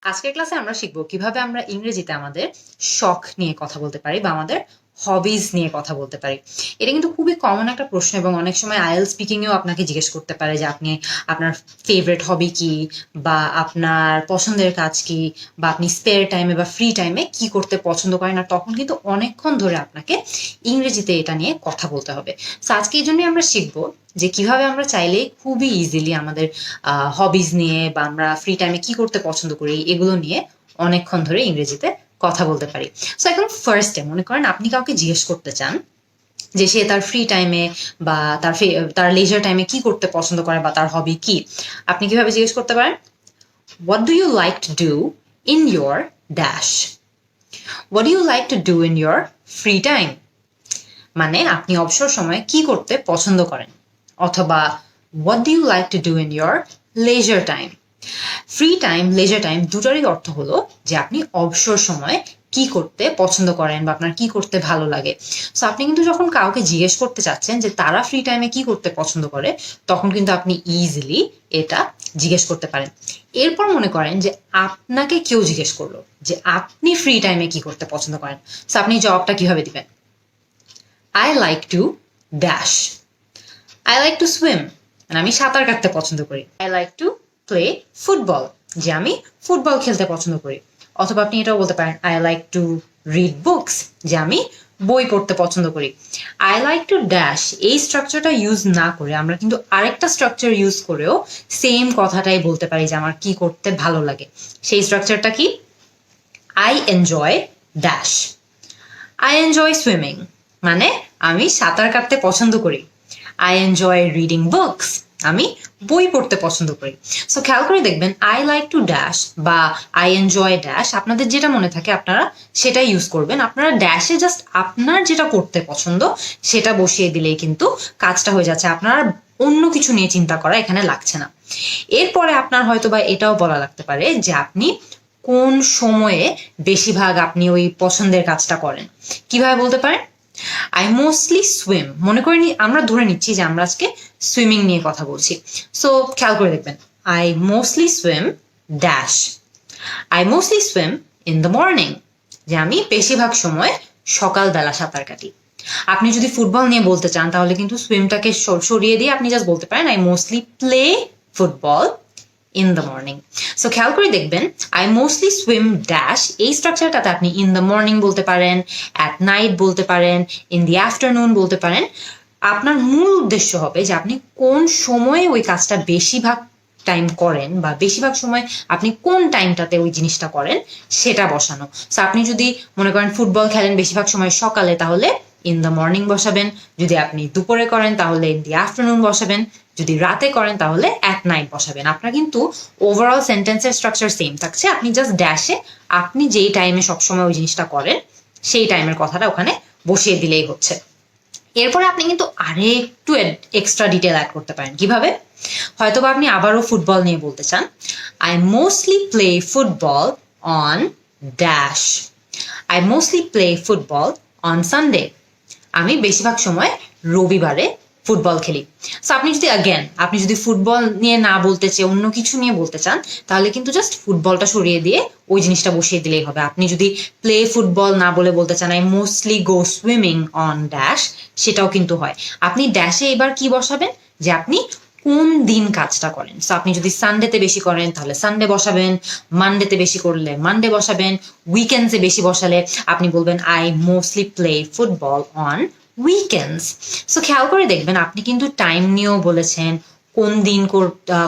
আজকের ক্লাসে আমরা শিখবো কিভাবে আমরা ইংরেজিতে আমাদের শখ নিয়ে কথা বলতে পারি বা আমাদের হবিজ নিয়ে কথা বলতে পারি। এটা কিন্তু খুবই কমন একটা প্রশ্ন এবং অনেক সময় আইএলটিএস স্পিকিং এও আপনাকে জিজ্ঞেস করতে পারে যে আপনি আপনার ফেভারিট হবি কি বা আপনার পছন্দের কাজ কি বা আপনি স্পেয়ার টাইমে বা ফ্রি টাইমে কি করতে পছন্দ করেন, আর তখন কিন্তু অনেকক্ষণ ধরে আপনাকে ইংরেজিতে এটা নিয়ে কথা বলতে হবে। সো আজকে এই জন্যই আমরা শিখবো যে কিভাবে আমরা চাইলে খুবই ইজিলি আমাদের হবিজ নিয়ে বা আমরা ফ্রি টাইমে কি করতে পছন্দ করি এগুলো নিয়ে অনেকক্ষণ ধরে ইংরেজিতে কথা বলতে পারি। সো এখন ফার্স্টে মনে করেন আপনি কাউকে জিজ্ঞেস করতে চান যে সে তার ফ্রি টাইমে বা তার লেজার টাইমে কি করতে পছন্দ করে বা তার হবি কি। আপনি কিভাবে জিজ্ঞেস করতে পারেন? What do you like to do in your dash? What do you like to do in your free time? মানে আপনি অবসর সময়ে কি করতে পছন্দ করেন, অথবা what do you like to do in your leisure time. Free time, leisure time দুটোরই অর্থ হলো যে আপনি অবসর সময়ে কি করতে পছন্দ করেন বা আপনার কি করতে ভালো লাগে। সো আপনি কিন্তু যখন কাউকে জিজ্ঞেস করতে চাচ্ছেন যে তারা ফ্রি টাইমে কি করতে পছন্দ করে, তখন কিন্তু আপনি ইজিলি এটা জিজ্ঞেস করতে পারেন। এরপর মনে করেন যে আপনাকে কেউ জিজ্ঞেস করলো যে আপনি ফ্রি টাইমে কি করতে পছন্দ করেন। সো আপনি জবাবটা কিভাবে দিবেন? I like to dash. I like to swim. আমি সাঁতার কাটতে পছন্দ করি। I like to play football. যে আমি ফুটবল খেলতে পছন্দ করি। অথবা আপনি এটাও বলতে পারেন I like to read books. যে আমি বই পড়তে পছন্দ করি। I like to dash এই স্ট্রাকচারটা ইউজ না করে আমরা কিন্তু আরেকটা স্ট্রাকচার ইউজ করেও সেম কথাটাই বলতে পারি যে আমার কি করতে ভালো লাগে। সেই স্ট্রাকচারটা কি? I enjoy dash. I enjoy swimming. মানে আমি সাঁতার কাটতে পছন্দ করি। I enjoy reading books. আমি বই পড়তে পছন্দ করি। সো খেয়াল করে দেখবেন আই লাইক টু ড্যাশ বা আই এনজয় ড্যাশ, আপনাদের যেটা মনে থাকে আপনারা সেটাই ইউজ করবেন। আপনারা ড্যাশে জাস্ট আপনার যেটা করতে পছন্দ সেটা বসিয়ে দিলেই কিন্তু কাজটা হয়ে যাচ্ছে। আপনারা অন্য কিছু নিয়ে চিন্তা করা এখানে লাগছে না। এরপরে আপনার হয়তো বা এটাও বলা লাগতে পারে যে আপনি কোন সময়ে বেশিরভাগ আপনি ওই পছন্দের কাজটা করেন। কিভাবে বলতে পারেন? I mostly swim. মনে করে আমরা ধরে নিচ্ছি যে আমরা আজকে সুইমিং নিয়ে কথা বলছি। সো খেয়াল করে দেখবেন I mostly swim dash. I mostly swim in the morning. যে আমি বেশিরভাগ সময় সকালবেলা সাঁতার কাটি। আপনি যদি ফুটবল নিয়ে বলতে চান তাহলে কিন্তু সুইমটাকে সরিয়ে দিয়ে আপনি জাস্ট বলতে পারেন I mostly play football in the morning. So খেয়াল করে দেখবেন আই মোস্টলি সুইম ড্যাশ এই স্ট্রাকচারটাতে আপনি ইন দ্য মর্নিং বলতে পারেন, অ্যাট নাইট বলতে পারেন, ইন দি আফটারনুন বলতে পারেন। আপনার মূল উদ্দেশ্য হবে যে আপনি কোন সময়ে ওই কাজটা বেশিরভাগ টাইম করেন বা বেশিরভাগ সময় আপনি কোন টাইমটাতে ওই জিনিসটা করেন সেটা বসানো। সো আপনি যদি মনে করেন ফুটবল খেলেন বেশিরভাগ সময় সকালে, তাহলে ইন দ্য মর্নিং বসাবেন। যদি আপনি দুপুরে করেন তাহলে ইন দি আফটারনুন বসাবেন। যদি রাতে করেন তাহলে অ্যাট নাইট বসাবেন। আপনার কিন্তু ওভারঅল সেন্টেন্সের স্ট্রাকচার সেম থাকছে। আপনি জাস্ট ড্যাশে আপনি যেই টাইমে সবসময় ওই জিনিসটা করেন সেই টাইমের কথাটা ওখানে বসিয়ে দিলেই হচ্ছে। এরপরে আপনি কিন্তু আরেকটু এক্সট্রা ডিটেল অ্যাড করতে পারেন। কিভাবে? হয়তোবা আপনি আবারও ফুটবল নিয়ে বলতে চান I mostly play football on dash. I mostly play football on Sunday. আমি বেশিরভাগ সময় রবিবারে ফুটবল খেলি। সো আপনি যদি ফুটবল নিয়ে না বলতে চেয়ে অন্য কিছু নিয়ে বলতে চান তাহলে কিন্তু জাস্ট ফুটবলটা সরিয়ে দিয়ে ওই জিনিসটা বসিয়ে দিলেই হবে। আপনি যদি প্লে ফুটবল না বলে বলতে চান I mostly go swimming on dash, সেটাও কিন্তু হয়। আপনি ড্যাশে এবার কি বসাবেন? যে আপনি কোন দিন কাজটা করেন। সো আপনি যদি সানডেতে বেশি করেন তাহলে সানডে বসাবেন, মানডেতে বেশি করলে মানডে বসাবেন, উইকেন্ডসে বেশি বসালে আপনি বলবেন I mostly play football on weekends. So খেয়াল করে দেখবেন আপনি কিন্তু টাইম নিয়েও বলেছেন, কোন দিন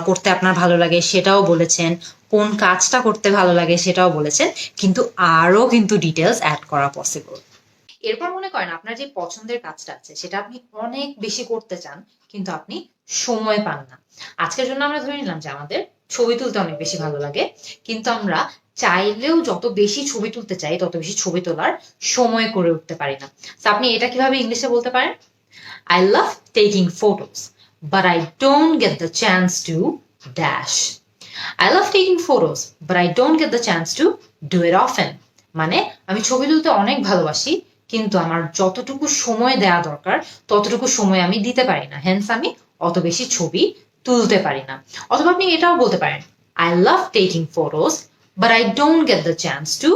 করতে আপনার ভালো লাগে সেটাও বলেছেন, কোন কাজটা করতে ভালো লাগে সেটাও বলেছেন, কিন্তু আরো কিন্তু ডিটেলস অ্যাড করা পসিবল। এরপর মনে করেন আপনার যে পছন্দের কাজটা আছে সেটা আপনি অনেক বেশি করতে চান কিন্তু আপনি সময় পান না। আজকের জন্য আমরা ধরে নিলাম যে আমাদের ছবি তুলতে অনেক বেশি ভালো লাগে, কিন্তু আমরা চাইলেও যত বেশি ছবি তুলতে চাই তত বেশি ছবি তোলার সময় করে উঠতে পারি না। তো আপনি এটা কিভাবে ইংলিশে বলতে পারেন? I love taking photos, but I don't get the chance to dash. I love taking photos, but I don't get the chance to do it often. মানে আমি ছবি তুলতে অনেক ভালোবাসি কিন্তু আমার যতটুকু সময় দেওয়া দরকার ততটুকু সময় আমি দিতে পারি না, হেন্স আমি অত বেশি ছবি তুলতে পারি না। অথবা আপনি এটাও বলতে পারেন I love taking photos, but I don't get the chance to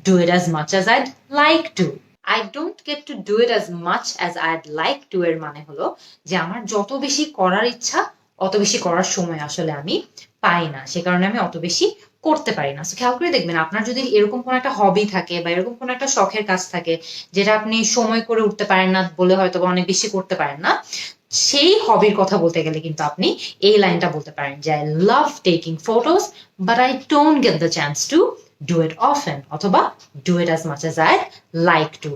do it as much as I'd like to. I don't get to do it as much as I'd like to এর মানে হলো যে আমার যত বেশি করার ইচ্ছা অত বেশি করার সময় আসলে আমি পাই না, সে কারণে আমি অত বেশি করতে পারি না। খেয়াল করে দেখবেন, আপনার যদি এরকম কোনো একটা হবি থাকে বা এরকম কোনো একটা শখের কাজ থাকে যেটা আপনি সময় করে উঠতে পারেন না বলে হয়তো অনেক বেশি করতে পারেন না, সেই হবির কথা বলতে গেলে কিন্তু আপনি এই লাইনটা বলতে পারেন যে I love taking photos but I don't get the chance to do it often, অথবা do it as much as I like to.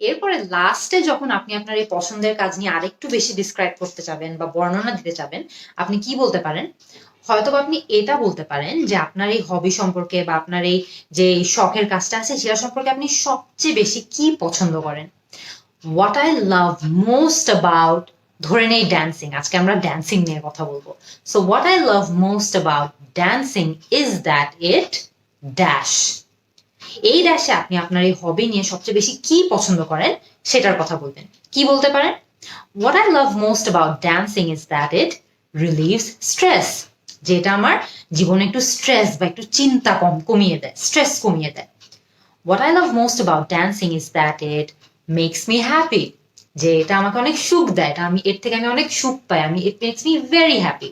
এরপরে লাস্টে যখন আপনি আপনার এই পছন্দের কাজ নিয়ে আরেকটু বেশি ডিসক্রাইব করতে চাবেন বা বর্ণনা দিতে চাবেন, আপনি কি বলতে পারেন? হয়তো আপনি এটা বলতে পারেন যে আপনার এই হবি সম্পর্কে বা আপনার এই যে শখের কাজটা আছে সেটা সম্পর্কে আপনি সবচেয়ে বেশি কি পছন্দ করেন। What I love most about, ধরে নেই ড্যান্সিং, আজকে আমরা ড্যান্সিং নিয়ে কথা বলবো। So what I love most about dancing is that it dash. এই ড্যাশে আপনি আপনার এই হবি নিয়ে সবচেয়ে বেশি কি পছন্দ করেন সেটার কথা বলবেন। কি বলতে পারেন? What I love most about dancing is that it relieves stress, যেটা আমার জীবনে একটু স্ট্রেস বা একটু চিন্তা কমিয়ে দেয়, স্ট্রেস কমিয়ে দেয়। What I love most about dancing is that it makes me happy, যে এটা আমাকে অনেক সুখ দেয়, এটা এর থেকে আমি অনেক সুখ পাই, it makes me very happy.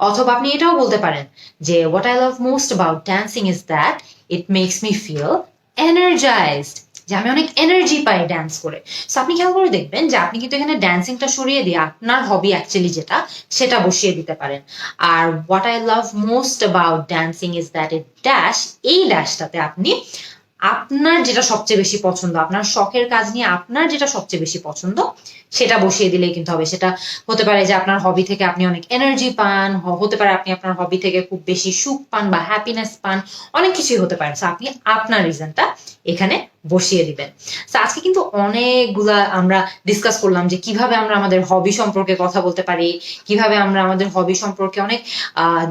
অথবা আপনি এটাও বলতে পারেন যে what I love most about dancing is that it makes me feel energised, যে আমি অনেক এনার্জি পাই ড্যান্স করে। সো আপনি খেয়াল করে দেখবেন যে আপনি কিন্তু এখানে ড্যান্সিংটা সরিয়ে দিয়ে আপনার হবি অ্যাকচুয়ালি যেটা সেটা বসিয়ে দিতে পারেন। আর what I love most about dancing is that it dash, এই ড্যাশটাতে আপনি আপনার যেটা সবচেয়ে বেশি পছন্দ, আপনার শখের কাজ নিয়ে আপনার যেটা সবচেয়ে বেশি পছন্দ সেটা বসিয়ে দিলেই কিন্তু হবে। সেটা হতে পারে যে আপনার হবি থেকে আপনি অনেক এনার্জি পান, হতে পারে আপনি আপনার হবি থেকে খুব বেশি সুখ পান বা হ্যাপিনেস পান, অনেক কিছুই হতে পারে। সো আপনি আপনার রিজনটা এখানে বসিয়ে দিবেন। সো আজকে কিন্তু অনেকগুলা আমরা ডিসকাস করলাম যে কিভাবে আমরা আমাদের হবি সম্পর্কে কথা বলতে পারি, কিভাবে আমরা আমাদের হবি সম্পর্কে অনেক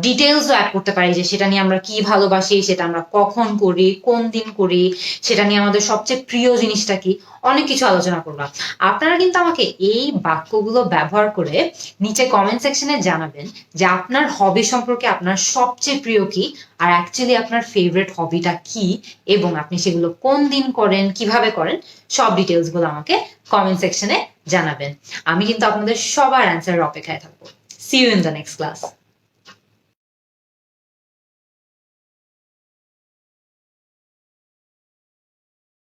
ডিটেলসও অ্যাড করতে পারি, যে সেটা নিয়ে আমরা কি ভালোবাসি, সেটা আমরা কখন করি, কোন দিন করি, সেটা নিয়ে আমাদের সবচেয়ে প্রিয় জিনিসটা কি, অনেক কিছু আলোচনা করলাম। আপনারা কিন্তু আমাকে এই বাক্যগুলো ব্যবহার করে নিচে কমেন্ট সেকশনে জানাবেন যে আপনার হবি সম্পর্কে আপনার সবচেয়ে প্রিয় কি, আর অ্যাকচুয়ালি আপনার ফেভারিট হবিটা কি, এবং আপনি সেগুলো কোন দিন করেন, কিভাবে করেন, সব ডিটেলস গুলো আমাকে কমেন্ট সেকশনে জানাবেন। আমি কিন্তু আপনাদের সবার অ্যান্সারের অপেক্ষায় থাকবো। See you in the next class.